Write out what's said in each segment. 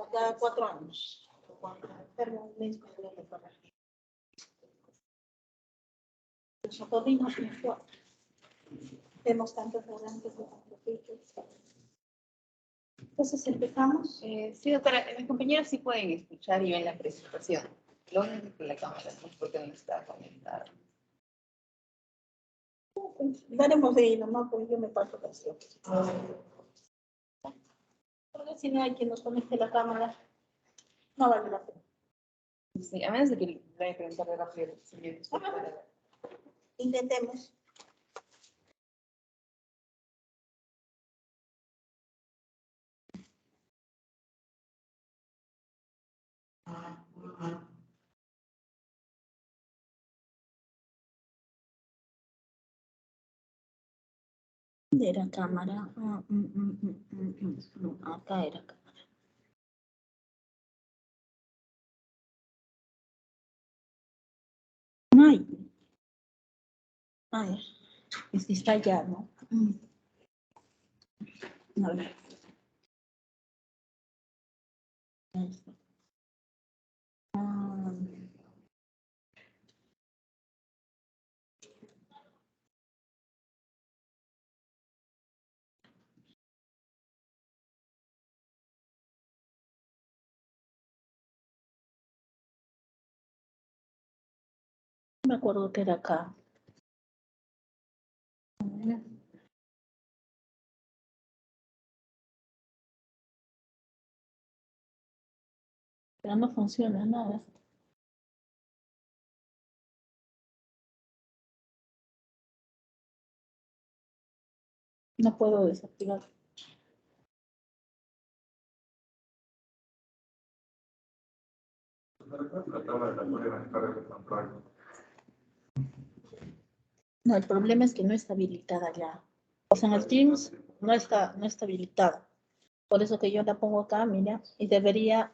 cada 4 años. Cuando me enfermo un mes, me duele para los otorrinos mensuales. Vemos tantos adelantos de tantos. Entonces empezamos. Sí, doctora, mis compañeros sí pueden escuchar y ven la presentación. Lo único es que la cámara no, porque no está conectada. Daremos de hilo, ¿no? Porque yo me paso la acción. Porque si no hay quien nos conecte la cámara, no vale la pena. Sí, a menos de que voy a preguntarle rápido. Intentemos. ¿Dónde era cámara? Acá era cámara. Ay. Ay. Es que está allá, ¿no? A ver. Me acuerdo que era acá. Pero no funciona nada. No puedo desactivar. No, el problema es que no está habilitada ya. O sea, en el Teams no está habilitada. Por eso que yo la pongo acá, mira, y debería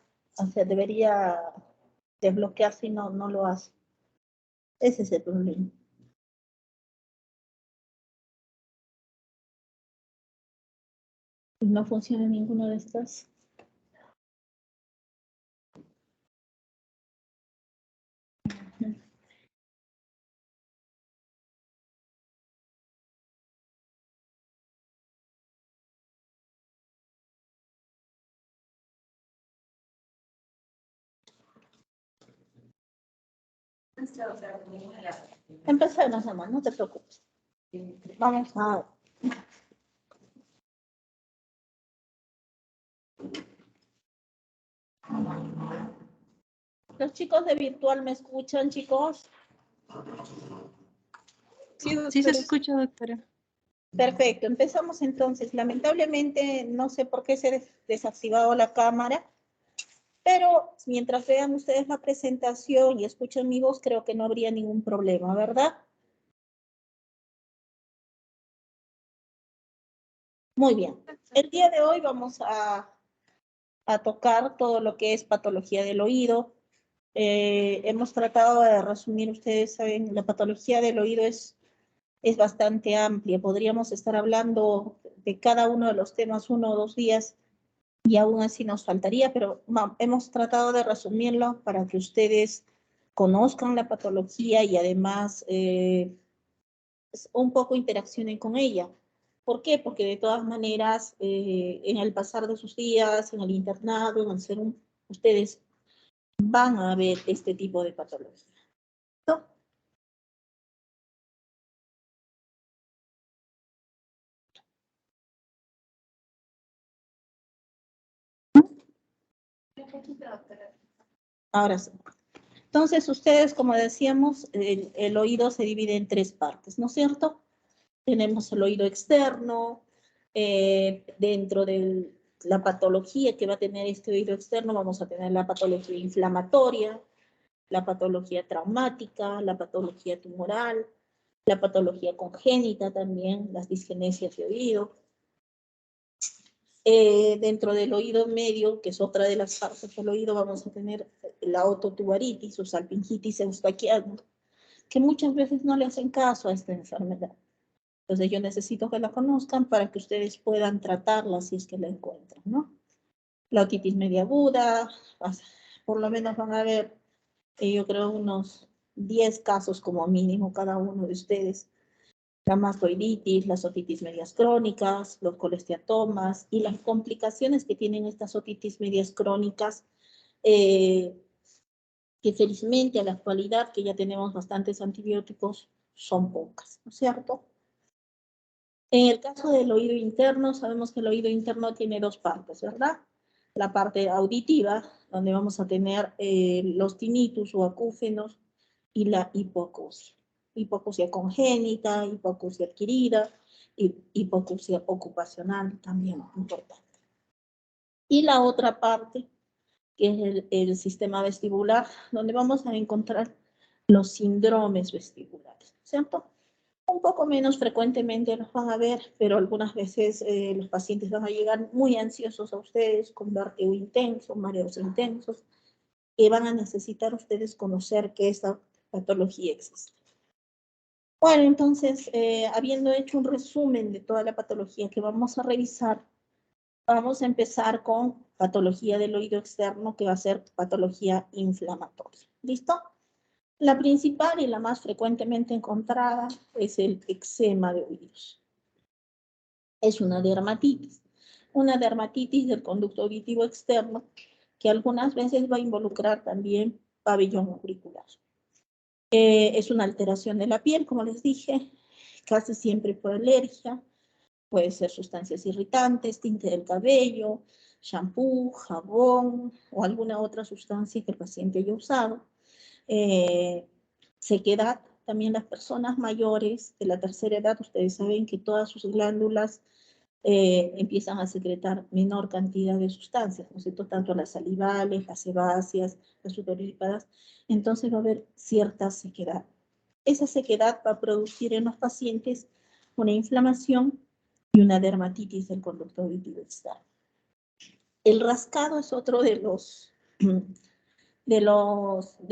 desbloquearse y no lo hace. Ese es el problema. No funciona ninguna de estas. Empecemos, amor, no te preocupes. Vamos a... ¿Los chicos de virtual me escuchan, chicos? Sí se escucha, doctora. Perfecto, empezamos entonces. Lamentablemente no sé por qué se ha desactivado la cámara, pero mientras vean ustedes la presentación y escuchen mi voz, creo que no habría ningún problema, ¿verdad? Muy bien. El día de hoy vamos a tocar todo lo que es patología del oído. Hemos tratado de resumir, ustedes saben, la patología del oído es bastante amplia. Podríamos estar hablando de cada uno de los temas 1 o 2 días y aún así nos faltaría, pero hemos tratado de resumirlo para que ustedes conozcan la patología y además un poco interaccionen con ella. ¿Por qué? Porque de todas maneras, en el pasar de sus días, en el internado, en el serum, ustedes van a ver este tipo de patología. ¿No? Ahora sí. Entonces, ustedes, como decíamos, el oído se divide en 3 partes, ¿no es cierto? Tenemos el oído externo, dentro de la patología que va a tener este oído externo, vamos a tener la patología inflamatoria, la patología traumática, la patología tumoral, la patología congénita también, las disgenesias de oído. Dentro del oído medio, que es otra de las partes del oído, vamos a tener la ototubaritis o salpingitis eustaquiana, que muchas veces no le hacen caso a esta enfermedad. Entonces yo necesito que la conozcan para que ustedes puedan tratarla si es que la encuentran, ¿no? La otitis media aguda, por lo menos van a ver, yo creo, unos 10 casos como mínimo cada uno de ustedes. La mastoiditis, las otitis medias crónicas, los colesteatomas y las complicaciones que tienen estas otitis medias crónicas, que felizmente a la actualidad, que ya tenemos bastantes antibióticos, son pocas, ¿no es cierto? En el caso del oído interno, sabemos que el oído interno tiene dos partes, ¿verdad? La parte auditiva, donde vamos a tener los tinnitus o acúfenos, y la hipoacusia. Hipoacusia congénita, hipoacusia adquirida, y hipoacusia ocupacional, también importante. Y la otra parte, que es el sistema vestibular, donde vamos a encontrar los síndromes vestibulares, ¿cierto? Un poco menos frecuentemente los van a ver, pero algunas veces los pacientes van a llegar muy ansiosos a ustedes con vertigo intenso, mareos intensos, y van a necesitar ustedes conocer que esta patología existe. Bueno, entonces, habiendo hecho un resumen de toda la patología que vamos a revisar, vamos a empezar con patología del oído externo, que va a ser patología inflamatoria. ¿Listo? La principal y la más frecuentemente encontrada es el eczema de oídos. Es una dermatitis del conducto auditivo externo, que algunas veces va a involucrar también pabellón auricular. Es una alteración de la piel, como les dije, casi siempre por alergia. Puede ser sustancias irritantes, tinte del cabello, shampoo, jabón o alguna otra sustancia que el paciente haya usado. Sequedad, también las personas mayores de la tercera edad, ustedes saben que todas sus glándulas empiezan a secretar menor cantidad de sustancias, ¿no es cierto? Tanto las salivales, las sebáceas, las sudoríparas. Entonces va a haber cierta sequedad. Esa sequedad va a producir en los pacientes una inflamación y una dermatitis del conducto auditivo externo. El rascado es otro de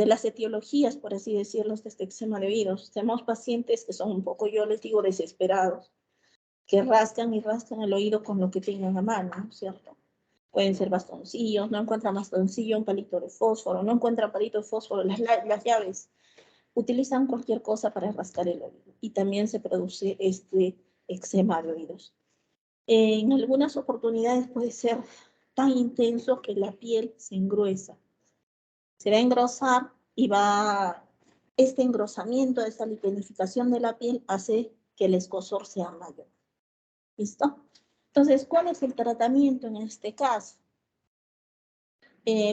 las etiologías, por así decirlo, de este eczema de oídos. Tenemos pacientes que son un poco, yo les digo, desesperados, que rascan y rascan el oído con lo que tengan a mano, ¿no es cierto? Pueden ser bastoncillos, no encuentran bastoncillo, un palito de fósforo, no encuentran palito de fósforo, las llaves. Utilizan cualquier cosa para rascar el oído y también se produce este eczema de oídos. En algunas oportunidades puede ser tan intenso que la piel se engruesa. Se va a engrosar y este engrosamiento, esta lipenificación de la piel hace que el escozor sea mayor. ¿Listo? Entonces, ¿cuál es el tratamiento en este caso?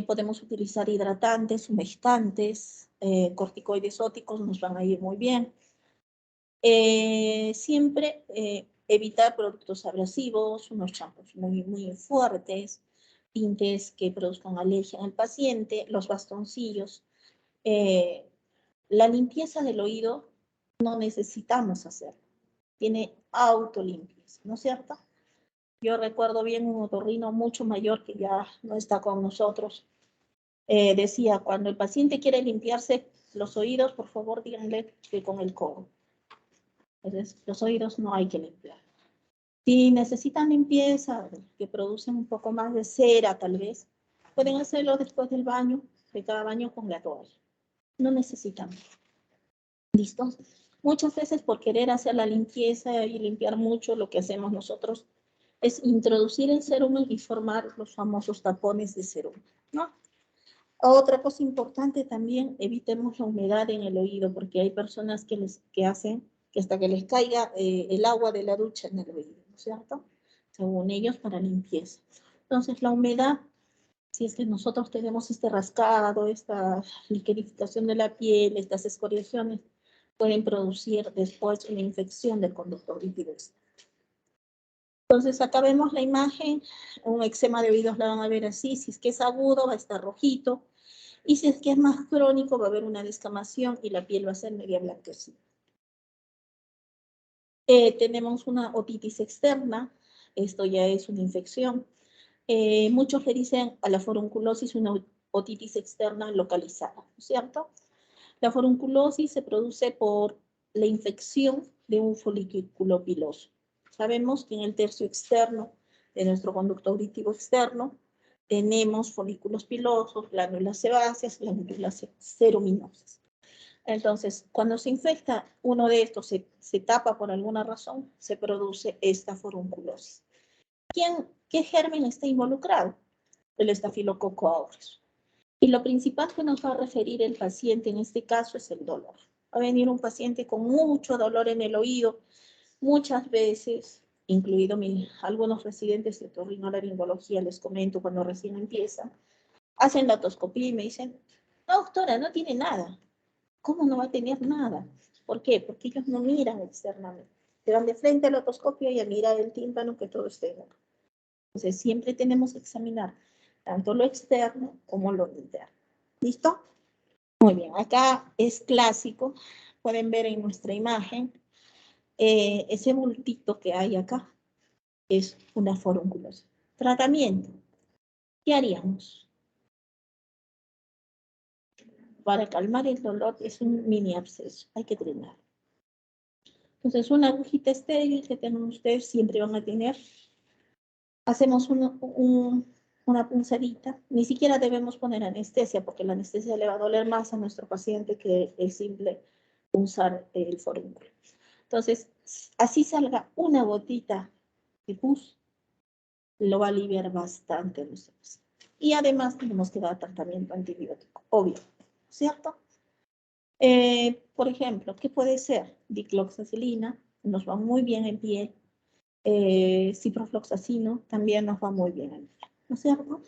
Podemos utilizar hidratantes, humectantes, corticoides óticos nos van a ir muy bien. Siempre evitar productos abrasivos, unos champús muy fuertes, tintes que produzcan alergia en el paciente, los bastoncillos. La limpieza del oído no necesitamos hacerlo. Tiene autolimpieza, ¿no es cierto? Yo recuerdo bien un otorrino mucho mayor que ya no está con nosotros. Decía, cuando el paciente quiere limpiarse los oídos, por favor díganle que con el codo. Entonces, los oídos no hay que limpiar. Si necesitan limpieza, que producen un poco más de cera tal vez, pueden hacerlo después del baño, de cada baño con la toalla. No necesitan. ¿Listo? Muchas veces por querer hacer la limpieza y limpiar mucho, lo que hacemos nosotros es introducir el cerumen y formar los famosos tapones de cerumen, ¿no? Otra cosa importante también, evitemos la humedad en el oído, porque hay personas que hacen que hasta que les caiga el agua de la ducha en el oído, ¿no es cierto? Según ellos, para limpieza. Entonces, la humedad, si es que nosotros tenemos este rascado, esta liquedificación de la piel, estas escoriaciones, pueden producir después una infección del conducto auditivo externo. Entonces, acá vemos la imagen, un eczema de oídos la van a ver así, si es que es agudo va a estar rojito, y si es que es más crónico va a haber una descamación y la piel va a ser media blanquecina. Tenemos una otitis externa, esto ya es una infección. Muchos le dicen a la furunculosis una otitis externa localizada, ¿no es cierto? La furunculosis se produce por la infección de un folículo piloso. Sabemos que en el tercio externo de nuestro conducto auditivo externo tenemos folículos pilosos, glándulas sebáceas, glándulas ceruminosas. Entonces, cuando se infecta uno de estos, se tapa por alguna razón, se produce esta forunculosis. ¿Qué germen está involucrado? El estafilococo aureus. Y lo principal que nos va a referir el paciente en este caso es el dolor. Va a venir un paciente con mucho dolor en el oído, muchas veces, incluido algunos residentes de otorrinolaringología, les comento cuando recién empiezan, hacen la otoscopía y me dicen, no, doctora, no tiene nada. ¿Cómo no va a tener nada? ¿Por qué? Porque ellos no miran externamente. Se van de frente al otoscopio y a mirar el tímpano que todo esté en orden. Entonces, siempre tenemos que examinar tanto lo externo como lo interno. ¿Listo? Muy bien, acá es clásico. Pueden ver en nuestra imagen ese bultito que hay acá es una forunculosis. Tratamiento. ¿Qué haríamos? Para calmar el dolor es un mini absceso. Hay que drenar. Entonces, una agujita estéril que tienen ustedes siempre van a tener. Hacemos una punzadita. Ni siquiera debemos poner anestesia, porque la anestesia le va a doler más a nuestro paciente que el simple punzar el forúnculo. Entonces, así salga una gotita de pus, lo va a aliviar bastante a nuestro paciente. Y además tenemos que dar tratamiento antibiótico, obvio, ¿cierto? Por ejemplo, ¿qué puede ser? Dicloxacilina, nos va muy bien en piel. Ciprofloxacino también nos va muy bien en piel, ¿no es cierto?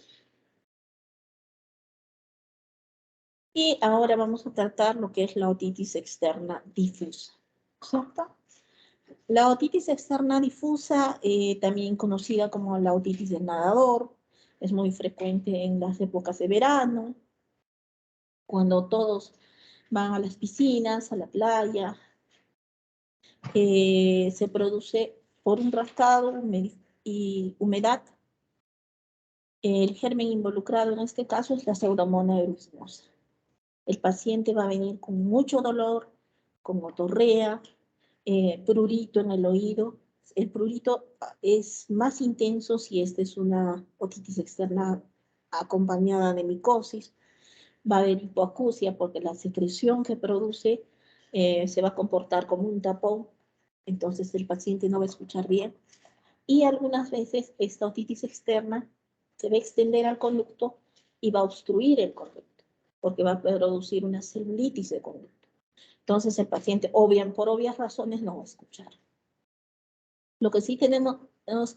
Y ahora vamos a tratar lo que es la otitis externa difusa, ¿cierto? La otitis externa difusa, también conocida como la otitis del nadador, es muy frecuente en las épocas de verano, cuando todos van a las piscinas, a la playa, se produce por un rascado y humedad. El germen involucrado en este caso es la Pseudomonas aeruginosa. El paciente va a venir con mucho dolor, con otorrea, prurito en el oído. El prurito es más intenso si esta es una otitis externa acompañada de micosis. Va a haber hipoacusia porque la secreción que produce se va a comportar como un tapón, entonces el paciente no va a escuchar bien. Y algunas veces esta otitis externa se va a extender al conducto y va a obstruir el conducto, porque va a producir una celulitis de conducto. Entonces el paciente, por obvias razones, no va a escuchar. Lo que sí tenemos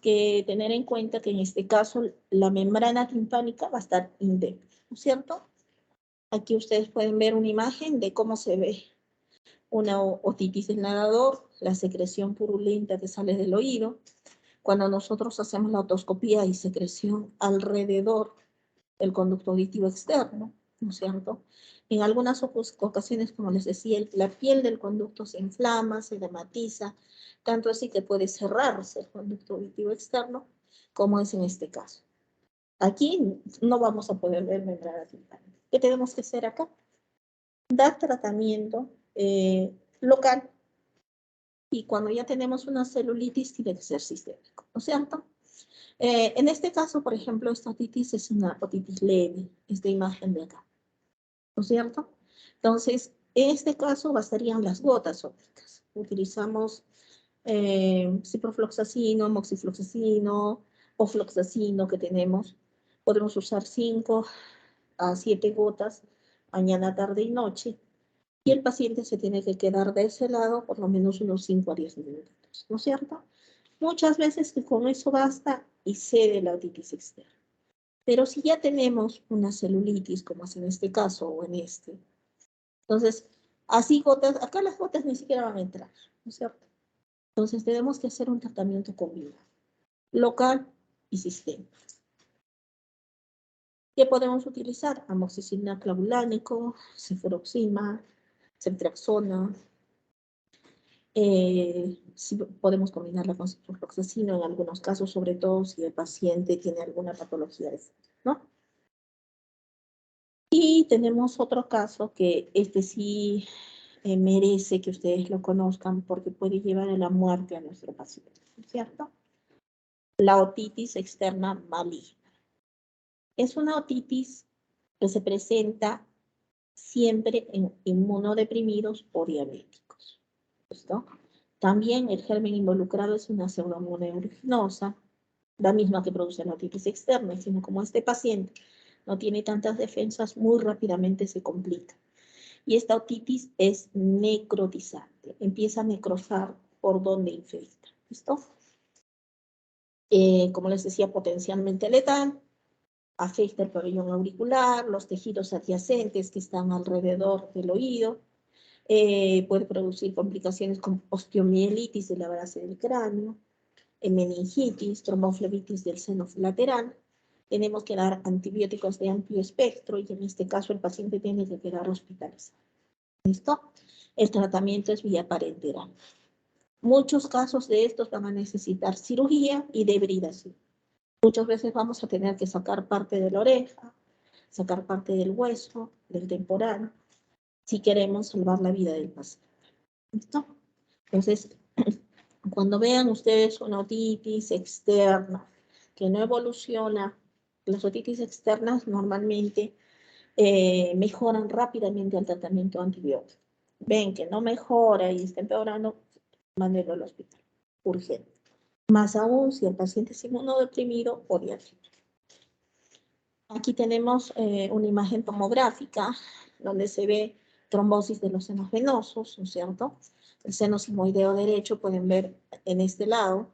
que tener en cuenta que en este caso la membrana timpánica va a estar indemne, ¿no es cierto? Aquí ustedes pueden ver una imagen de cómo se ve una otitis del nadador, la secreción purulenta que sale del oído. Cuando nosotros hacemos la otoscopía hay secreción alrededor del conducto auditivo externo, ¿no es cierto? En algunas ocasiones, como les decía, la piel del conducto se inflama, se edematiza, tanto así que puede cerrarse el conducto auditivo externo, como es en este caso. Aquí no vamos a poder ver membrana timpánica. ¿Qué tenemos que hacer acá? Dar tratamiento local. Y cuando ya tenemos una celulitis, tiene que ser sistémico, ¿no es cierto? En este caso, por ejemplo, esta otitis es una otitis leve, esta imagen de acá, ¿no es cierto? Entonces, en este caso bastarían las gotas ópticas. Utilizamos ciprofloxacino, moxifloxacino o floxacino que tenemos. Podemos usar 5 a 7 gotas mañana, tarde y noche. Y el paciente se tiene que quedar de ese lado por lo menos unos 5 a 10 minutos, ¿no es cierto? Muchas veces que con eso basta y cede la otitis externa. Pero si ya tenemos una celulitis, como es en este caso o en este, entonces, así gotas, acá las gotas ni siquiera van a entrar, ¿no es cierto? Entonces tenemos que hacer un tratamiento combinado, local y sistémico. ¿Qué podemos utilizar? Amoxicilina clavulánico, cefuroxima, ceftriaxona. Sí podemos combinarla con ciprofloxacino en algunos casos, sobre todo si el paciente tiene alguna patología de fondo, ¿no? Y tenemos otro caso que este sí merece que ustedes lo conozcan porque puede llevar a la muerte a nuestro paciente, ¿cierto? La otitis externa maligna. Es una otitis que se presenta siempre en inmunodeprimidos o diabéticos. ¿Listo? También el germen involucrado es una pseudomonas aeruginosa, la misma que produce la otitis externa, sino como este paciente no tiene tantas defensas, muy rápidamente se complica. Y esta otitis es necrotizante, empieza a necrosar por donde infecta. ¿Listo? Como les decía, potencialmente letal, afecta el pabellón auricular, los tejidos adyacentes que están alrededor del oído, puede producir complicaciones como osteomielitis de la base del cráneo, meningitis, tromboflebitis del seno lateral. Tenemos que dar antibióticos de amplio espectro y en este caso el paciente tiene que quedar hospitalizado. ¿Listo? El tratamiento es vía parenteral. Muchos casos de estos van a necesitar cirugía y debridación. Muchas veces vamos a tener que sacar parte de la oreja, sacar parte del hueso, del temporal, si queremos salvar la vida del paciente. ¿Listo? Entonces, cuando vean ustedes una otitis externa que no evoluciona, las otitis externas normalmente mejoran rápidamente al tratamiento antibiótico. Ven que no mejora y está empeorando, mándenlo al hospital, urgente. Más aún si el paciente es inmunodeprimido o diabético. Aquí tenemos una imagen tomográfica donde se ve trombosis de los senos venosos, ¿no es cierto? El seno sigmoideo derecho pueden ver en este lado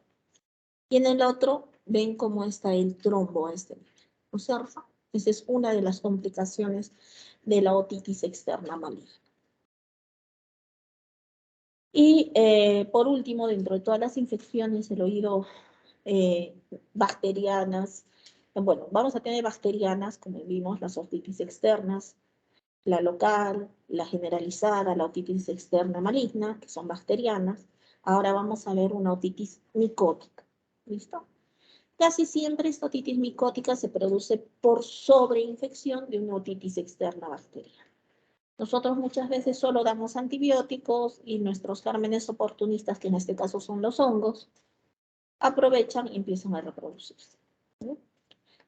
y en el otro ven cómo está el trombo a este nivel, ¿no es cierto? Esa es una de las complicaciones de la otitis externa maligna. Y por último, dentro de todas las infecciones del oído bacterianas, bueno, vamos a tener bacterianas, como vimos, las otitis externas, la local, la generalizada, la otitis externa maligna, que son bacterianas. Ahora vamos a ver una otitis micótica. ¿Listo? Casi siempre esta otitis micótica se produce por sobreinfección de una otitis externa bacteriana. Nosotros muchas veces solo damos antibióticos y nuestros gérmenes oportunistas, que en este caso son los hongos, aprovechan y empiezan a reproducirse. ¿Sí?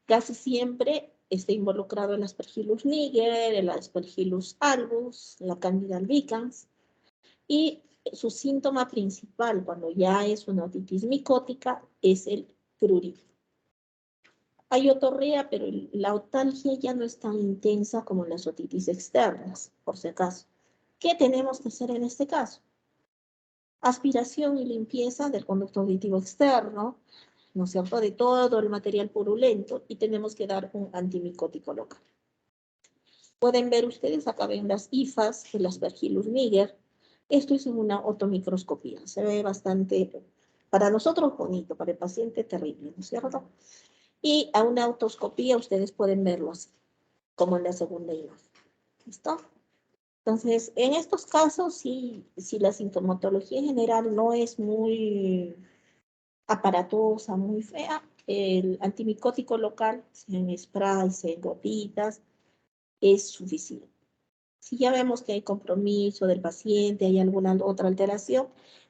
Casi siempre está involucrado el Aspergillus niger, el Aspergillus albus, la Candida albicans, y su síntoma principal cuando ya es una otitis micótica es el prurito. Hay otorrea, pero la otalgia ya no es tan intensa como las otitis externas, por si acaso. ¿Qué tenemos que hacer en este caso? Aspiración y limpieza del conducto auditivo externo, ¿no es cierto?, de todo el material purulento y tenemos que dar un antimicótico local. Pueden ver ustedes, acá ven las hifas del Aspergillus niger. Esto es en una otomicroscopía. Se ve bastante, para nosotros bonito, para el paciente terrible, ¿no es cierto? Y a una autoscopía ustedes pueden verlo así, como en la segunda imagen. ¿Listo? Entonces, en estos casos, si la sintomatología en general no es muy aparatosa, muy fea, el antimicótico local, sea en spray, sea en gotitas, es suficiente. Si ya vemos que hay compromiso del paciente, hay alguna otra alteración,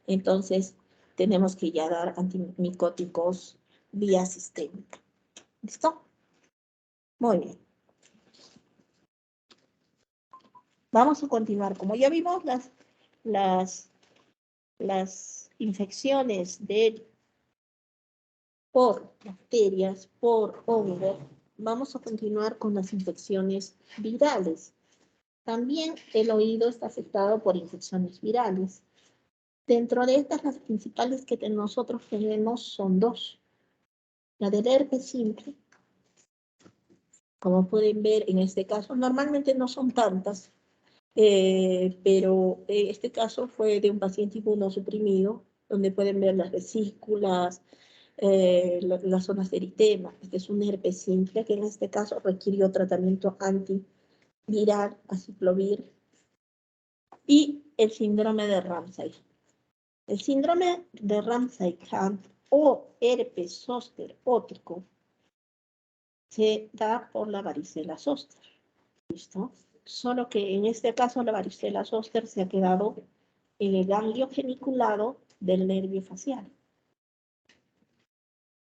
entonces tenemos que ya dar antimicóticos vía sistémica. ¿Listo? Muy bien. Vamos a continuar. Como ya vimos las infecciones por bacterias, por hongos, vamos a continuar con las infecciones virales. También el oído está afectado por infecciones virales. Dentro de estas, las principales que nosotros tenemos son dos. La del herpes simple, como pueden ver en este caso, normalmente no son tantas, pero este caso fue de un paciente inmunosuprimido, donde pueden ver las vesículas, las zonas de eritema. Este es un herpes simple que en este caso requirió tratamiento antiviral, aciclovir, y el síndrome de Ramsay. El síndrome de Ramsay-Hunt o herpes zóster ótico se da por la varicela zóster. ¿Listo? Solo que en este caso la varicela zóster se ha quedado en el ganglio geniculado del nervio facial.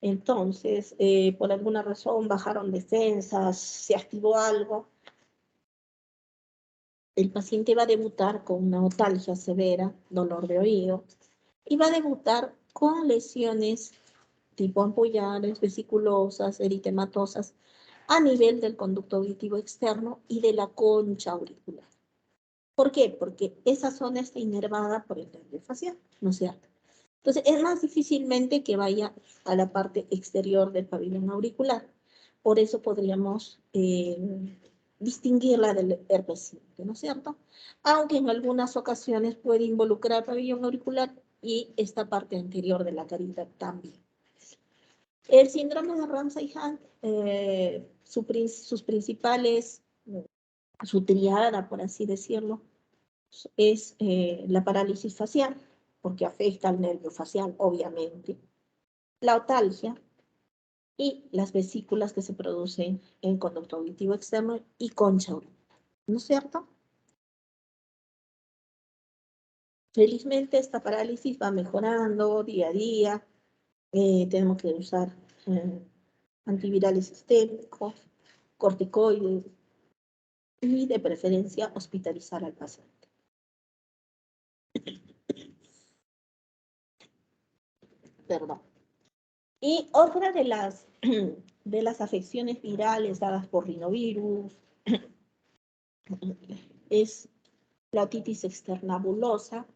Entonces, por alguna razón bajaron defensas, se activó algo, el paciente va a debutar con una otalgia severa, dolor de oído, y va a debutar con lesiones tipo ampollares, vesiculosas, eritematosas, a nivel del conducto auditivo externo y de la concha auricular. ¿Por qué? Porque esa zona está inervada por el nervio facial, ¿no es cierto? Entonces, es más difícilmente que vaya a la parte exterior del pabellón auricular. Por eso podríamos distinguirla del herpes simple, ¿no es cierto? Aunque en algunas ocasiones puede involucrar el pabellón auricular y esta parte anterior de la carita también. El síndrome de Ramsay-Hunt, sus principales, su triada, por así decirlo, es la parálisis facial, porque afecta al nervio facial, obviamente, la otalgia y las vesículas que se producen en el conducto auditivo externo y concha auricular, ¿no es cierto? Felizmente esta parálisis va mejorando día a día, tenemos que usar antivirales sistémicos, corticoides y de preferencia hospitalizar al paciente. Perdón. Y otra de las afecciones virales dadas por rinovirus es la otitis externa bulosa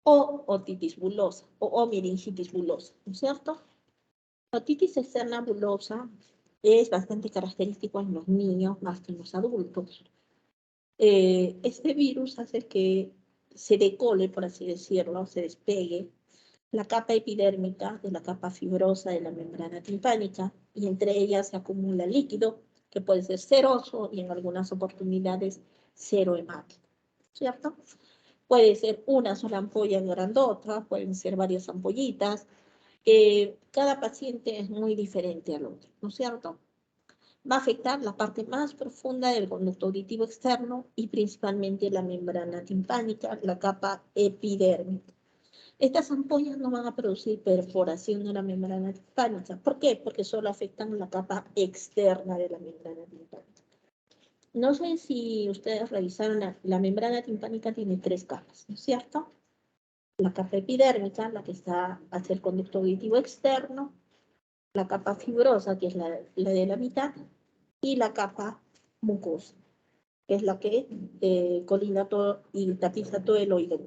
o otitis bulosa o meningitis bulosa, ¿no es cierto? La otitis externa bulosa es bastante característico en los niños más que en los adultos. Este virus hace que se decole, por así decirlo, se despegue la capa epidérmica de la capa fibrosa de la membrana timpánica y entre ellas se acumula líquido que puede ser seroso y en algunas oportunidades serohemático, ¿cierto? Puede ser una sola ampolla grandota, pueden ser varias ampollitas. Cada paciente es muy diferente al otro, ¿no es cierto? Va a afectar la parte más profunda del conducto auditivo externo y principalmente la membrana timpánica, la capa epidérmica. Estas ampollas no van a producir perforación de la membrana timpánica. ¿Por qué? Porque solo afectan la capa externa de la membrana timpánica. No sé si ustedes revisaron, la membrana timpánica tiene 3 capas, ¿no es cierto? La capa epidérmica, la que está hacia el conducto auditivo externo, la capa fibrosa, que es la de la mitad, y la capa mucosa, que es la que colinda todo y tapiza todo el oído.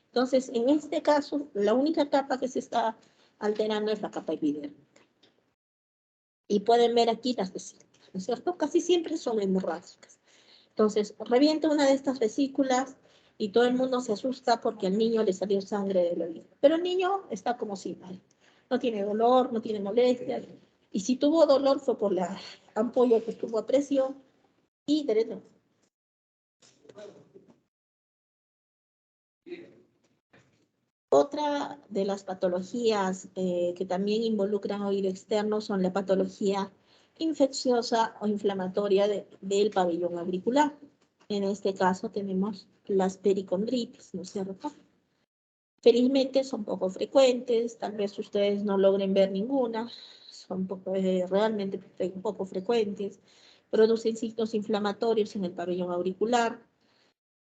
Entonces, en este caso, la única capa que se está alterando es la capa epidérmica. Y pueden ver aquí las vesículas, ¿no es cierto? Casi siempre son hemorrágicas. Entonces, revienta una de estas vesículas y todo el mundo se asusta porque al niño le salió sangre del oído. Pero el niño está como si nada. No tiene dolor, no tiene molestias. Y si tuvo dolor fue por la ampolla que estuvo a presión y derecho. Otra de las patologías que también involucran oído externo son la patología infecciosa o inflamatoria del pabellón auricular. En este caso tenemos las pericondritis, ¿no es cierto? Felizmente son poco frecuentes, tal vez ustedes no logren ver ninguna, son realmente poco frecuentes, producen signos inflamatorios en el pabellón auricular.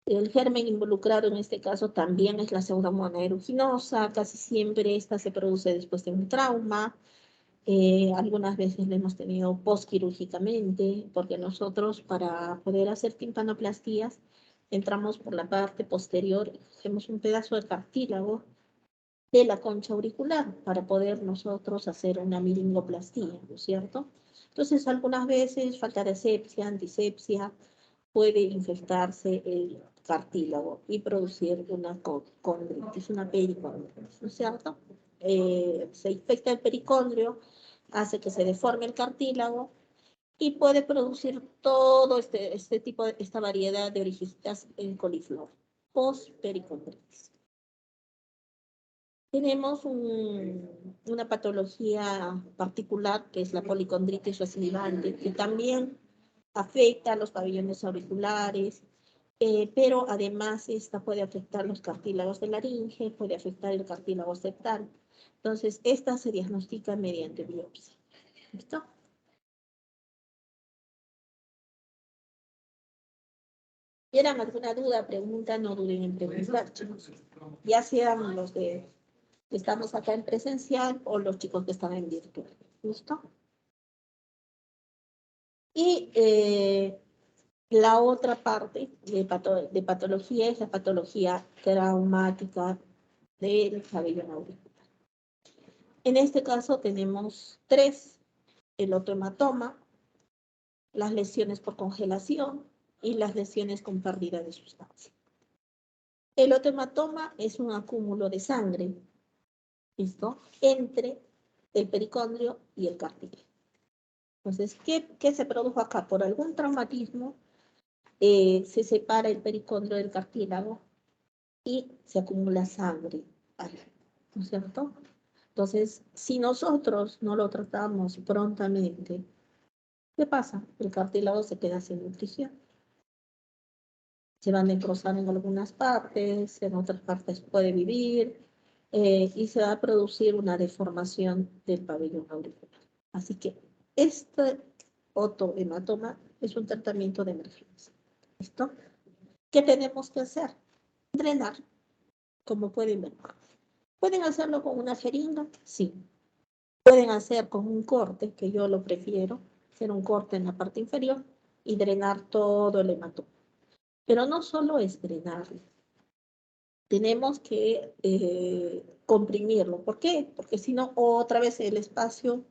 El germen involucrado en este caso también es la pseudomonas aeruginosa, casi siempre esta se produce después de un trauma, algunas veces la hemos tenido postquirúrgicamente, porque nosotros para poder hacer timpanoplastías entramos por la parte posterior y cogemos un pedazo de cartílago de la concha auricular para poder nosotros hacer una miringoplastía, ¿no es cierto? Entonces algunas veces falta de asepsia, antisepsia, puede infectarse el cartílago y producir una condritis, una pericondritis, ¿no es cierto? Se infecta el pericondrio, hace que se deforme el cartílago y puede producir todo este tipo esta variedad de originitas en coliflor, post-pericondritis. Tenemos una patología particular que es la policondritis recidivante, que también afecta a los pabellones auriculares, pero además esta puede afectar los cartílagos de laringe, puede afectar el cartílago septal. Entonces, esta se diagnostica mediante biopsia. ¿Listo? ¿Tienen alguna duda, pregunta? No duden en preguntar, chicos. Ya sean los que estamos acá en presencial o los chicos que están en virtual. ¿Listo? Y la otra parte de patología es la patología traumática del cabello auricular. En este caso tenemos 3, el otohematoma, las lesiones por congelación y las lesiones con pérdida de sustancia. El otohematoma es un acúmulo de sangre, ¿listo?, entre el pericondrio y el cartílago. Entonces, ¿qué se produjo acá? Por algún traumatismo se separa el pericondrio del cartílago y se acumula sangre ahí, ¿no es cierto? Entonces, si nosotros no lo tratamos prontamente, ¿qué pasa? El cartílago se queda sin nutrición. Se va a necrosar en algunas partes, en otras partes puede vivir, y se va a producir una deformación del pabellón auricular. Así que este otohematoma es un tratamiento de emergencia. ¿Listo? ¿Qué tenemos que hacer? Drenar, como pueden ver. ¿Pueden hacerlo con una jeringa? Sí. Pueden hacer con un corte, que yo lo prefiero, hacer un corte en la parte inferior y drenar todo el hematoma. Pero no solo es drenarlo. Tenemos que comprimirlo. ¿Por qué? Porque si no, otra vez el espacio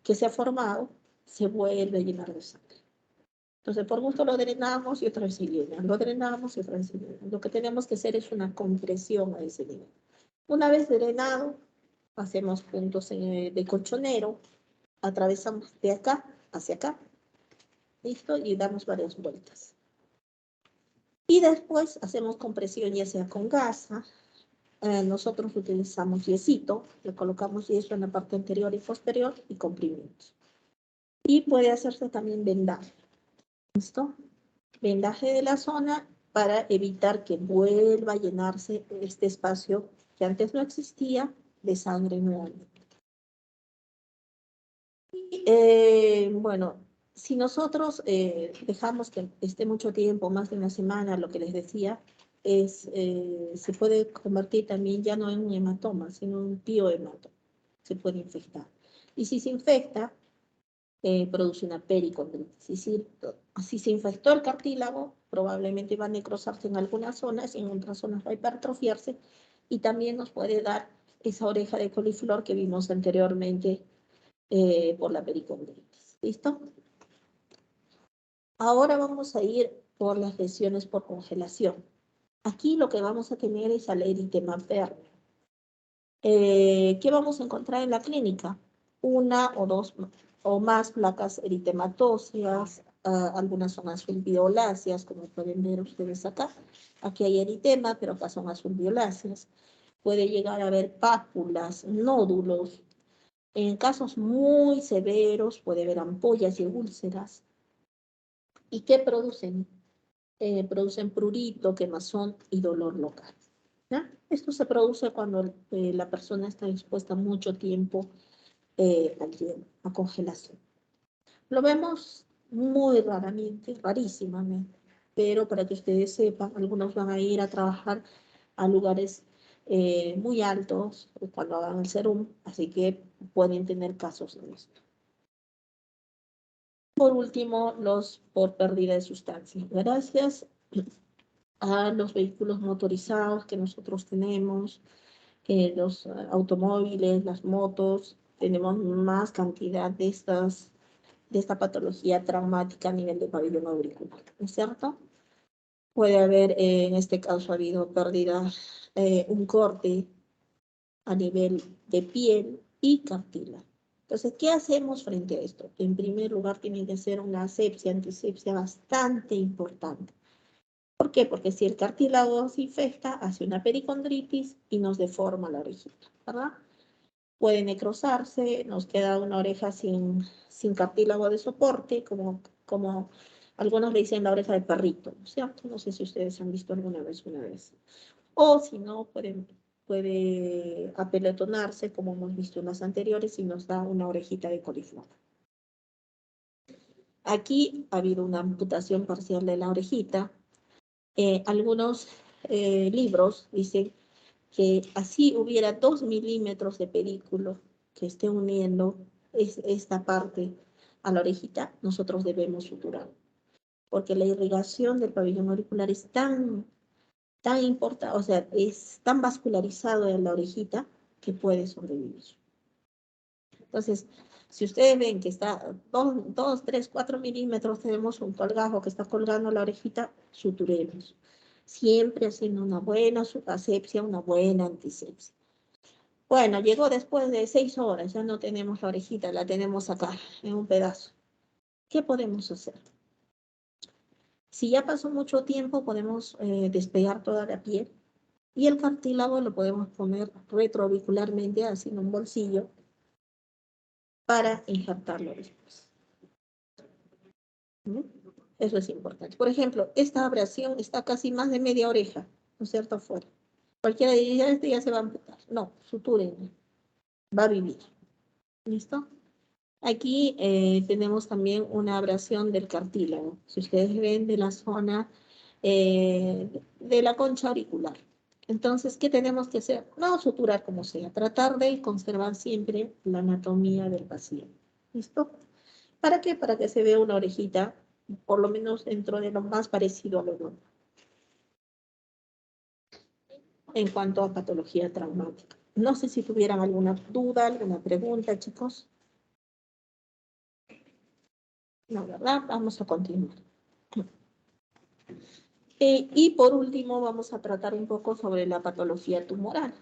que se ha formado se vuelve a llenar de sangre. Entonces, por gusto lo drenamos y otra vez se llena. Lo drenamos y otra vez se llena. Lo que tenemos que hacer es una compresión a ese nivel. Una vez drenado, hacemos puntos de colchonero, atravesamos de acá hacia acá, ¿listo? Y damos varias vueltas. Y después hacemos compresión ya sea con gasa. Nosotros utilizamos yesito, le colocamos yeso en la parte anterior y posterior y comprimimos. Y puede hacerse también vendaje, ¿listo? Vendaje de la zona para evitar que vuelva a llenarse este espacio que antes no existía de sangre nuevamente. Bueno, si nosotros dejamos que esté mucho tiempo, más de una semana, lo que les decía, se puede convertir también ya no en un hematoma, sino en un piohematoma. Se puede infectar. Y si se infecta, produce una pericondritis. Si se infectó el cartílago, probablemente va a necrosarse en algunas zonas y en otras zonas va a hipertrofiarse y también nos puede dar esa oreja de coliflor que vimos anteriormente por la pericondritis. ¿Listo? Ahora vamos a ir por las lesiones por congelación. Aquí lo que vamos a tener es al eritema permeable. ¿Qué vamos a encontrar en la clínica? Una o dos o más placas eritematosas, algunas son azul violáceas, como pueden ver ustedes acá. Aquí hay eritema, pero acá son azul violáceas. Puede llegar a haber pápulas, nódulos. En casos muy severos puede haber ampollas y úlceras. ¿Y qué producen? Producen prurito, quemazón y dolor local. ¿Ya? Esto se produce cuando la persona está expuesta mucho tiempo al hielo, a congelación. Lo vemos muy raramente, rarísimamente, pero para que ustedes sepan, algunos van a ir a trabajar a lugares muy altos cuando hagan el serum, así que pueden tener casos de esto. Por último, los por pérdida de sustancias. Gracias a los vehículos motorizados que nosotros tenemos, los automóviles, las motos, tenemos más cantidad de esta patología traumática a nivel de pabellón auricular, ¿no es cierto? Puede haber, en este caso, ha habido pérdida, un corte a nivel de piel y cartílago. Entonces, ¿qué hacemos frente a esto? En primer lugar, tiene que ser una asepsia, antisepsia bastante importante. ¿Por qué? Porque si el cartílago se infecta, hace una pericondritis y nos deforma la orejita, ¿verdad? Puede necrosarse, nos queda una oreja sin cartílago de soporte, como algunos le dicen la oreja de perrito, ¿no es cierto? No sé si ustedes han visto alguna vez una vez. O si no, pueden puede apelotonarse, como hemos visto en las anteriores, y nos da una orejita de coliflor. Aquí ha habido una amputación parcial de la orejita. Algunos libros dicen que así hubiera 2 milímetros de pedículo que esté uniendo esta parte a la orejita, nosotros debemos suturar. Porque la irrigación del pabellón auricular es tan importante, o sea, es tan vascularizado en la orejita que puede sobrevivir. Entonces, si ustedes ven que está 2, 3, 4 milímetros, tenemos un colgajo que está colgando la orejita, suturemos. Siempre haciendo una buena asepsia, una buena antisepsia. Bueno, llegó después de 6 horas, ya no tenemos la orejita, la tenemos acá, en un pedazo. ¿Qué podemos hacer? Si ya pasó mucho tiempo, podemos despegar toda la piel y el cartílago lo podemos poner retroauricularmente, así en un bolsillo, para injertarlo después. ¿Mm? Eso es importante. Por ejemplo, esta abrasión está casi más de media oreja, ¿no es cierto? Afuera. Cualquiera diría, este ya se va a amputar. No, suturen, va a vivir. ¿Listo? Aquí tenemos también una abrasión del cartílago. Si ustedes ven de la zona de la concha auricular. Entonces, ¿qué tenemos que hacer? No suturar como sea, tratar de conservar siempre la anatomía del paciente. ¿Listo? ¿Para qué? Para que se vea una orejita, por lo menos dentro de lo más parecido a lo normal. En cuanto a patología traumática. No sé si tuvieran alguna duda, alguna pregunta, chicos. No, ¿verdad? Vamos a continuar. Y por último, vamos a tratar un poco sobre la patología tumoral,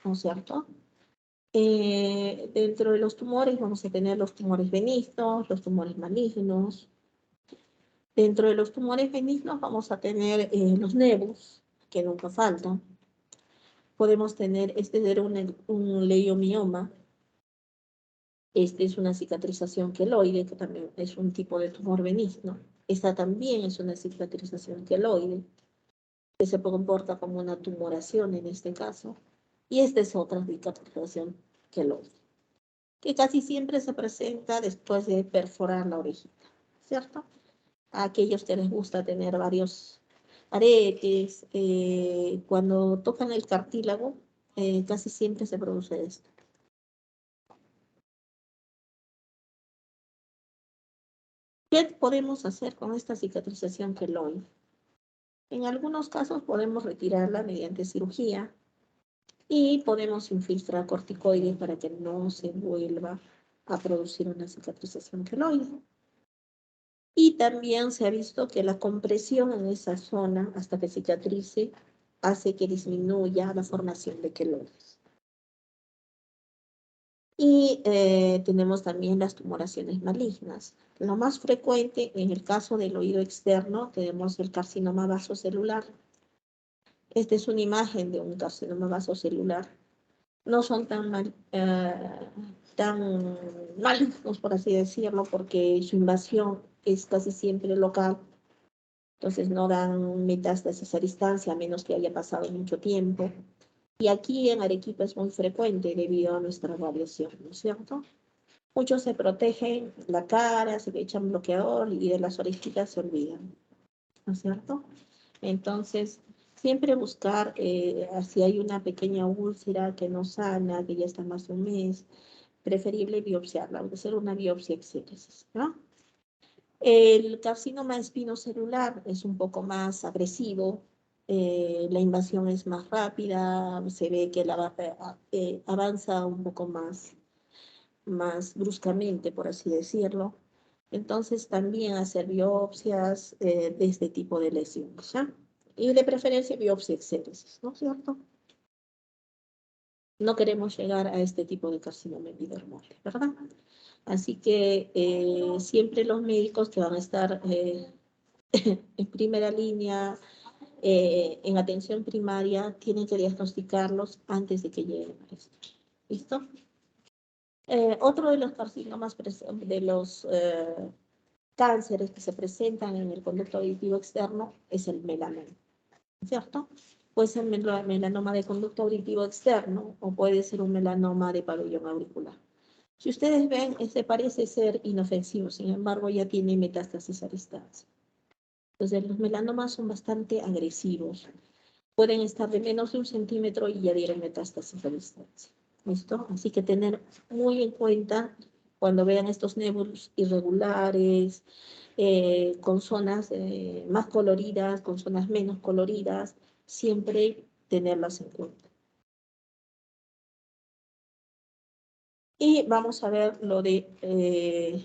¿no es cierto? Dentro de los tumores vamos a tener los tumores benignos, los tumores malignos. Dentro de los tumores benignos vamos a tener los nevus, que nunca faltan. Podemos tener, era un leiomioma. Este es una cicatrización queloide, que también es un tipo de tumor benigno. Esta también es una cicatrización queloide, que se comporta como una tumoración en este caso. Y esta es otra cicatrización queloide, que casi siempre se presenta después de perforar la orejita, ¿cierto? A aquellos que les gusta tener varios aretes, cuando tocan el cartílago, casi siempre se produce esto. ¿Qué podemos hacer con esta cicatrización queloide? En algunos casos podemos retirarla mediante cirugía y podemos infiltrar corticoides para que no se vuelva a producir una cicatrización queloide. Y también se ha visto que la compresión en esa zona hasta que cicatrice hace que disminuya la formación de queloides. Y tenemos también las tumoraciones malignas. Lo más frecuente en el caso del oído externo tenemos el carcinoma vasocelular. Esta es una imagen de un carcinoma vasocelular. No son tan malignos, por así decirlo, porque su invasión es casi siempre local. Entonces no dan metástasis a distancia, a menos que haya pasado mucho tiempo. Y aquí en Arequipa es muy frecuente debido a nuestra radiación, ¿no es cierto? Muchos se protegen la cara, se echan bloqueador y de las orejitas se olvidan, ¿no es cierto? Entonces, siempre buscar, si hay una pequeña úlcera que no sana, que ya está más de un mes, preferible biopsiarla, hacer una biopsia exéresis, ¿no? El carcinoma espinocelular es un poco más agresivo, la invasión es más rápida, se ve que avanza un poco más bruscamente, por así decirlo. Entonces también hacer biopsias de este tipo de lesiones, ¿ya? Y de preferencia biopsia exéresis, ¿no es cierto? No queremos llegar a este tipo de carcinoma epidermal, ¿verdad? Así que siempre los médicos que van a estar en primera línea, en atención primaria, tienen que diagnosticarlos antes de que lleguen a esto. ¿Listo? Otro de los carcinomas, de los cánceres que se presentan en el conducto auditivo externo es el melanoma, ¿cierto? puede ser melanoma de conducto auditivo externo o puede ser un melanoma de pabellón auricular. Si ustedes ven, este parece ser inofensivo, sin embargo ya tiene metástasis a distancia. Entonces los melanomas son bastante agresivos. Pueden estar de menos de 1 centímetro y ya dieron metástasis a distancia. ¿Listo? Así que tener muy en cuenta cuando vean estos nébulos irregulares, con zonas más coloridas, con zonas menos coloridas, siempre tenerlas en cuenta. Y vamos a ver lo de,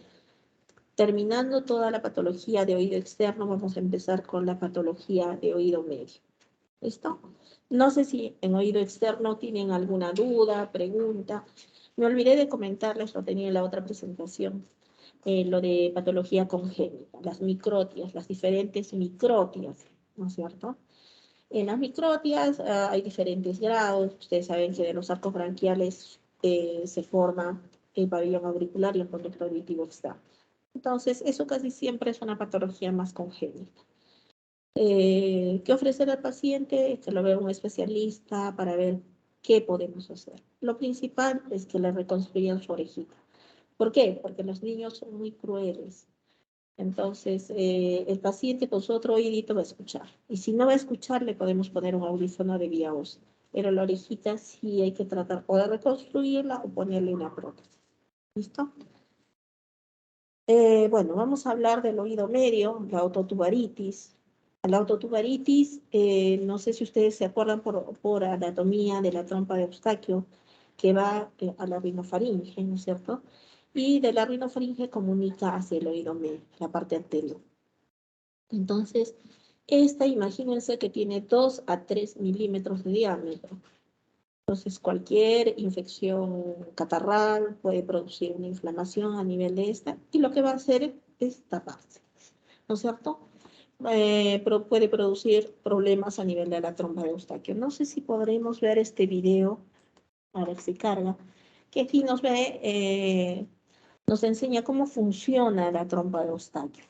terminando toda la patología de oído externo, vamos a empezar con la patología de oído medio. ¿Listo? No sé si en oído externo tienen alguna duda, pregunta. Me olvidé de comentarles, lo tenía en la otra presentación, lo de patología congénita, las microtias, las diferentes microtias, ¿no es cierto? En las microtias hay diferentes grados. Ustedes saben que de los arcos branquiales se forma el pabellón auricular y el conducto auditivo externo. Entonces, eso casi siempre es una patología más congénita. ¿Qué ofrecer al paciente? Que lo vea un especialista para ver qué podemos hacer. Lo principal es que le reconstruyan su orejita. ¿Por qué? Porque los niños son muy crueles. Entonces, el paciente con su otro oídito va a escuchar. Y si no va a escuchar, le podemos poner un audífono de vía ósea. Pero la orejita sí hay que tratar o de reconstruirla o ponerle una prótesis. ¿Listo? Bueno, vamos a hablar del oído medio, la ototubaritis. La ototubaritis, no sé si ustedes se acuerdan por anatomía de la trompa de Eustaquio, que va a la rinofaringe, ¿no es cierto? Y de la rinofaringe comunica hacia el oído medio, la parte anterior. Entonces, esta, imagínense que tiene 2 a 3 milímetros de diámetro. Entonces, cualquier infección catarral puede producir una inflamación a nivel de esta, y lo que va a hacer es taparse, ¿no es cierto? Pero puede producir problemas a nivel de la trompa de Eustaquio. No sé si podremos ver este video, a ver si carga, que aquí nos enseña cómo funciona la trompa de Eustaquio.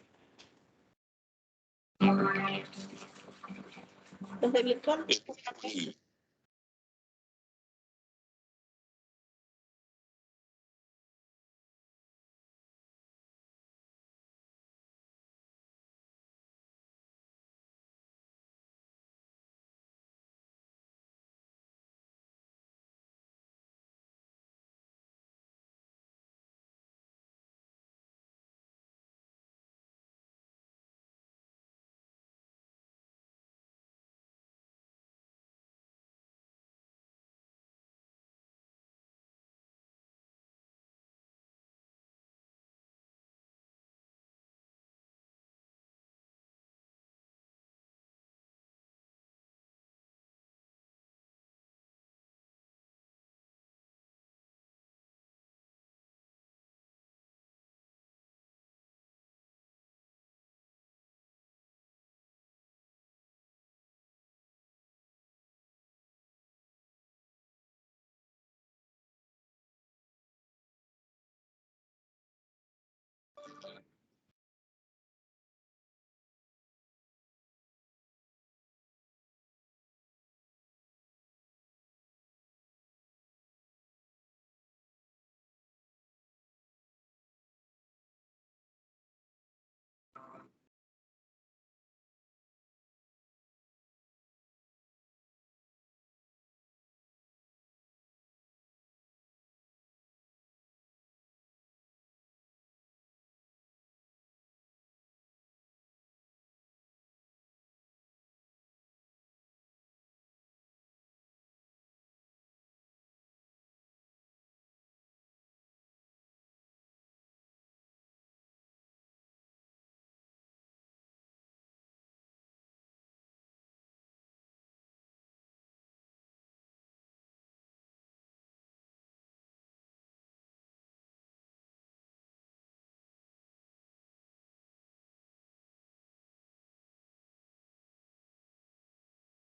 Desde virtual.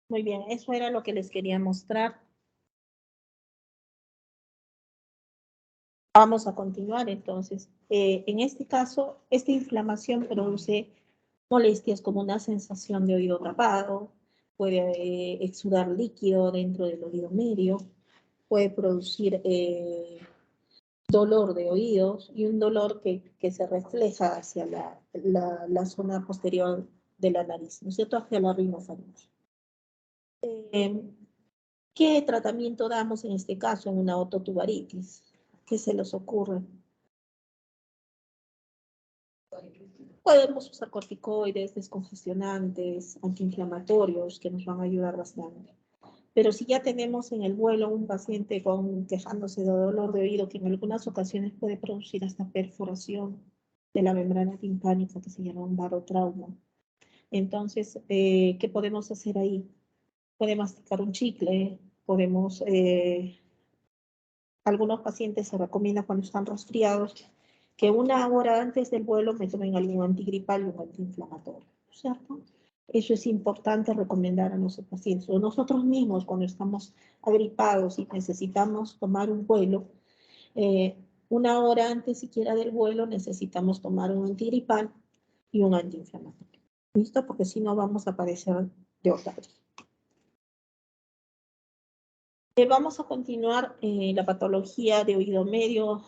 Muy bien, eso era lo que les quería mostrar. Vamos a continuar entonces. En este caso, esta inflamación produce molestias como una sensación de oído tapado, puede exudar líquido dentro del oído medio, puede producir dolor de oídos y un dolor que se refleja hacia la zona posterior de la nariz, ¿no es cierto? Hacia la rinofaringe. ¿Qué tratamiento damos en este caso en una ototubaritis? ¿Qué se les ocurre? Podemos usar corticoides, descongestionantes, antiinflamatorios que nos van a ayudar bastante. Pero si ya tenemos en el vuelo un paciente quejándose de dolor de oído que en algunas ocasiones puede producir hasta perforación de la membrana timpánica que se llama un barotrauma. Entonces, ¿qué podemos hacer ahí? Puede masticar un chicle, podemos, algunos pacientes se recomienda cuando están resfriados que una hora antes del vuelo me tomen algún antigripal y un antiinflamatorio, ¿cierto? Eso es importante recomendar a nuestros pacientes. O nosotros mismos cuando estamos agripados y necesitamos tomar un vuelo, una hora antes siquiera del vuelo necesitamos tomar un antigripal y un antiinflamatorio. ¿Listo? Porque si no vamos a padecer de otario. Vamos a continuar la patología de oído medio,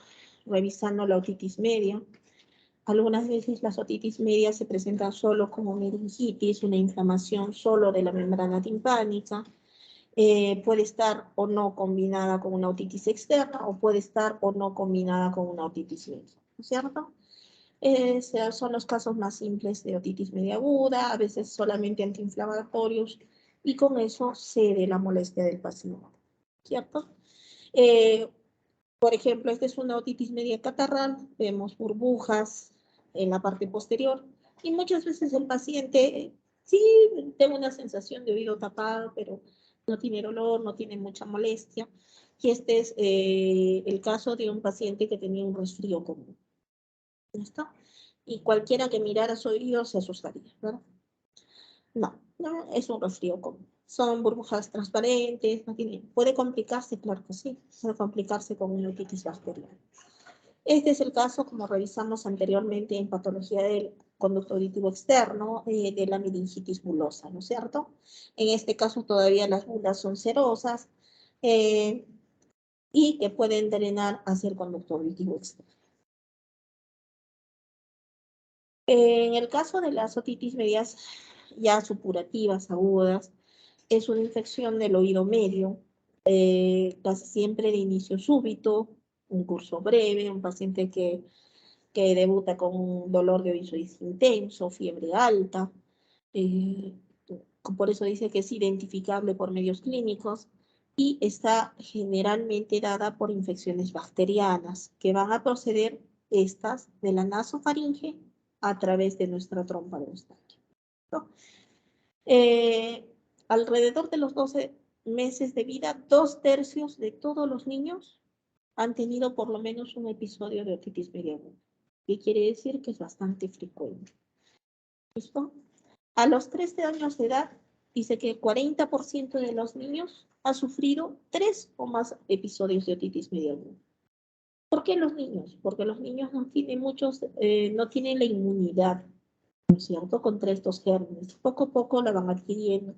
revisando la otitis media. Algunas veces las otitis medias se presentan solo como meningitis, una inflamación solo de la membrana timpánica. Puede estar o no combinada con una otitis externa o puede estar o no combinada con una otitis media, ¿no es cierto? Son los casos más simples de otitis media aguda, a veces solamente antiinflamatorios y con eso cede la molestia del paciente, ¿cierto? Por ejemplo, esta es una otitis media catarral, vemos burbujas en la parte posterior y muchas veces el paciente sí tiene una sensación de oído tapado, pero no tiene dolor, no tiene mucha molestia. Y este es el caso de un paciente que tenía un resfrío común. ¿Listo? Y cualquiera que mirara su oído se asustaría, ¿verdad? No, no es un resfrío común. Son burbujas transparentes, no tiene, puede complicarse, claro que sí, puede complicarse con una otitis bacteriana. Este es el caso, como revisamos anteriormente en patología del conducto auditivo externo, de la meningitis bulosa, ¿no es cierto? En este caso todavía las bulas son cerosas y que pueden drenar hacia el conducto auditivo externo. En el caso de las otitis medias ya supurativas, agudas, es una infección del oído medio, casi siempre de inicio súbito, un curso breve, un paciente que debuta con un dolor de oído intenso, fiebre alta, eh, por eso dice que es identificable por medios clínicos y está generalmente dada por infecciones bacterianas que van a proceder estas de la nasofaringe a través de nuestra trompa de Eustaquio, ¿no? Alrededor de los 12 meses de vida, 2/3 de todos los niños han tenido por lo menos un episodio de otitis media aguda, que quiere decir que es bastante frecuente. ¿Listo? A los 13 años de edad, dice que el 40% de los niños ha sufrido 3 o más episodios de otitis media aguda. ¿Por qué los niños? Porque los niños no tienen la inmunidad, ¿no es cierto?, contra estos gérmenes. Poco a poco la van adquiriendo.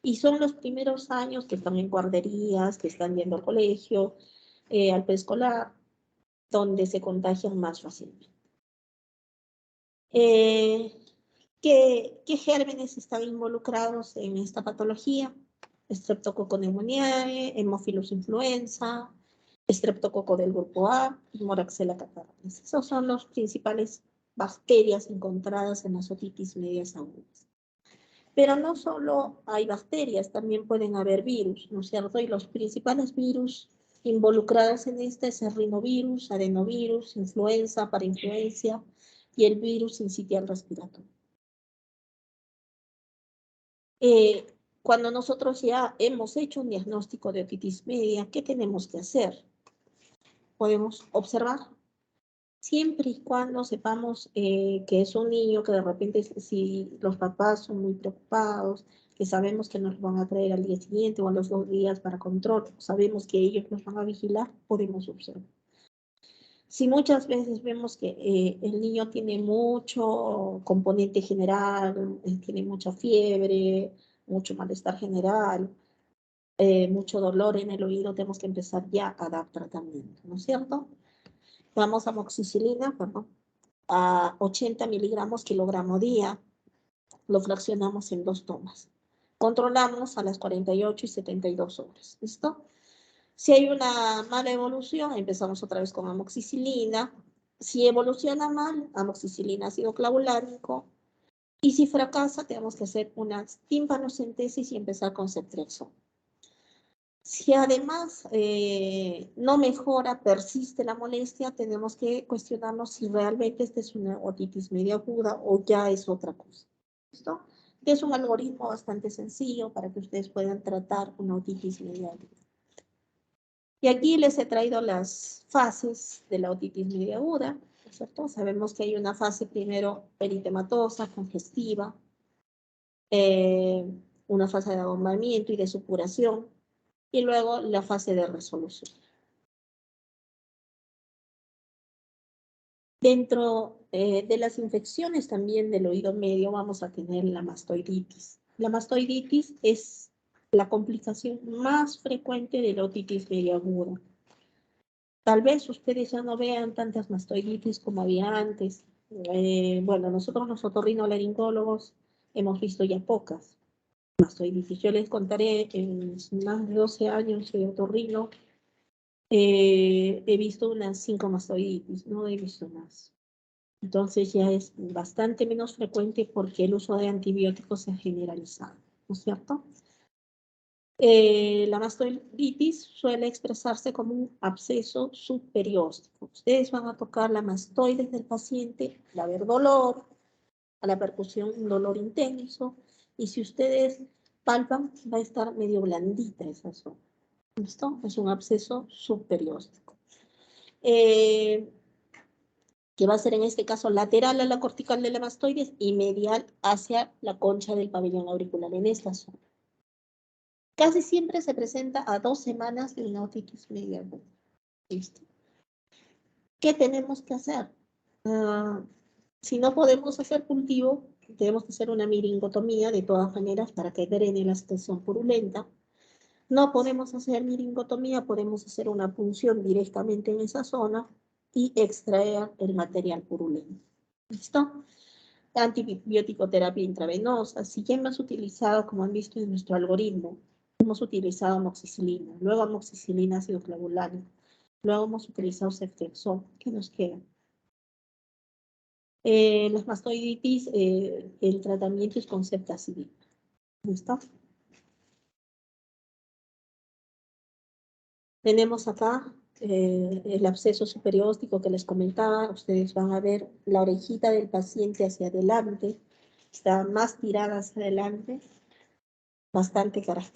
Y son los primeros años que están en guarderías, que están yendo al colegio, al preescolar, donde se contagian más fácilmente. ¿Qué gérmenes están involucrados en esta patología? Streptococcus pneumoniae, Haemophilus influenza, Streptococcus del grupo A y Moraxella catarrhalis. Esos son los principales bacterias encontradas en las otitis medias agudas. Pero no solo hay bacterias, también pueden haber virus, ¿no es cierto? Y los principales virus involucrados en este es el rinovirus, adenovirus, influenza, parainfluencia y el virus sincitial respiratorio. Cuando nosotros ya hemos hecho un diagnóstico de otitis media, ¿qué tenemos que hacer? Podemos observar, siempre y cuando sepamos que es un niño que de repente, si los papás son muy preocupados, que sabemos que nos van a traer al día siguiente o a los 2 días para control, sabemos que ellos nos van a vigilar, podemos observar. Si muchas veces vemos que el niño tiene mucho componente general, tiene mucha fiebre, mucho malestar general, mucho dolor en el oído, tenemos que empezar ya a dar tratamiento, ¿no es cierto? Vamos a amoxicilina, perdón, a 80 miligramos kilogramo día, lo fraccionamos en 2 tomas. Controlamos a las 48 y 72 horas, ¿listo? Si hay una mala evolución, empezamos otra vez con amoxicilina. Si evoluciona mal, amoxicilina ácido clavulánico. Y si fracasa, tenemos que hacer una tímpanocentesis y empezar con ceftriaxona. Si además no mejora, persiste la molestia, tenemos que cuestionarnos si realmente esta es una otitis media aguda o ya es otra cosa. ¿Listo? Es un algoritmo bastante sencillo para que ustedes puedan tratar una otitis media aguda. Y aquí les he traído las fases de la otitis media aguda, ¿no es cierto? Sabemos que hay una fase primero eritematosa, congestiva, una fase de abombamiento y de supuración, y luego la fase de resolución. Dentro de las infecciones también del oído medio vamos a tener la mastoiditis. La mastoiditis es la complicación más frecuente de la otitis media aguda. Tal vez ustedes ya no vean tantas mastoiditis como había antes. Bueno, nosotros los otorrinolaringólogos hemos visto ya pocas mastoiditis. Yo les contaré, en más de 12 años de otorrino, he visto unas 5 mastoiditis, no he visto más. Entonces ya es bastante menos frecuente porque el uso de antibióticos se ha generalizado, ¿no es cierto? La mastoiditis suele expresarse como un absceso subperióstico. Ustedes van a tocar la mastoides del paciente, va a haber dolor, a la percusión un dolor intenso, y si ustedes palpan va a estar medio blandita esa zona. ¿Listo? Es un absceso subperióstico. Que va a ser en este caso lateral a la cortical de la mastoides y medial hacia la concha del pabellón auricular en esta zona. Casi siempre se presenta a 2 semanas de una otitis media aguda. ¿Listo? ¿Qué tenemos que hacer? Si no podemos hacer cultivo, tenemos que hacer una miringotomía de todas maneras para que drene la secreción purulenta. No podemos hacer miringotomía, podemos hacer una punción directamente en esa zona y extraer el material purulento. ¿Listo? Antibiótico terapia intravenosa. Si ya hemos utilizado, como han visto en nuestro algoritmo, hemos utilizado amoxicilina, luego amoxicilina ácido clavulánico, luego hemos utilizado ceftriaxona. ¿Qué nos queda? Las mastoiditis, el tratamiento es con ceftazidima. ¿Listo? Tenemos acá el absceso superióstico que les comentaba. Ustedes van a ver la orejita del paciente hacia adelante, está más tirada hacia adelante, bastante característica.